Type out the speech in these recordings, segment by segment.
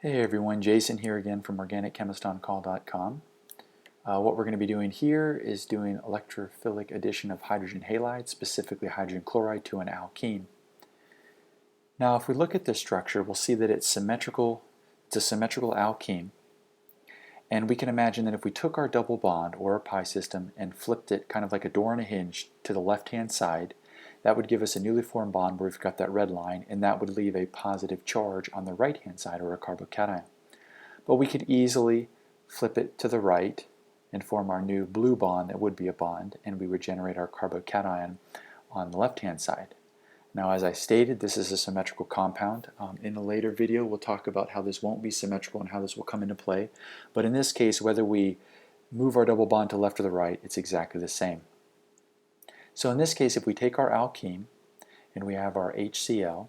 Hey everyone, Jason here again from organicchemistoncall.com. What we're going to be doing here is doing electrophilic addition of hydrogen halides, specifically hydrogen chloride, to an alkene. Now if we look at this structure, we'll see that it's symmetrical. It's a symmetrical alkene. And we can imagine that if we took our double bond or our pi system and flipped it kind of like a door on a hinge to the left-hand side, that would give us a newly formed bond where we've got that red line, and that would leave a positive charge on the right-hand side, or a carbocation. But we could easily flip it to the right and form our new blue bond that would be a bond, and we would generate our carbocation on the left-hand side. Now, as I stated, this is a symmetrical compound. In a later video, we'll talk about how this won't be symmetrical and how this will come into play. But in this case, whether we move our double bond to left or the right, it's exactly the same. So in this case, if we take our alkene and we have our HCl,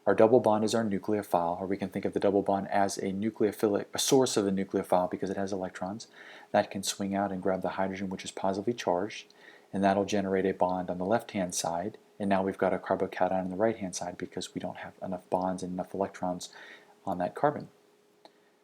our double bond is our nucleophile, or we can think of the double bond as a nucleophilic, a source of the nucleophile because it has electrons. That can swing out and grab the hydrogen, which is positively charged, and that'll generate a bond on the left-hand side. And now we've got a carbocation on the right-hand side because we don't have enough bonds and enough electrons on that carbon.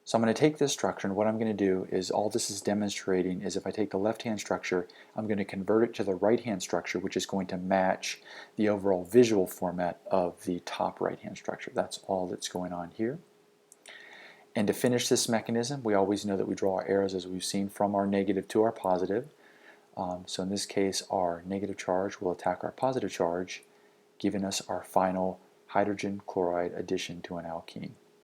So I'm going to take this structure, and what I'm going to do is, all this is demonstrating is if I take the left-hand structure, I'm going to convert it to the right-hand structure, which is going to match the overall visual format of the top right-hand structure. That's all that's going on here. And to finish this mechanism, we always know that we draw our arrows, as we've seen, from our negative to our positive. So in this case, our negative charge will attack our positive charge, giving us our final hydrogen chloride addition to an alkene.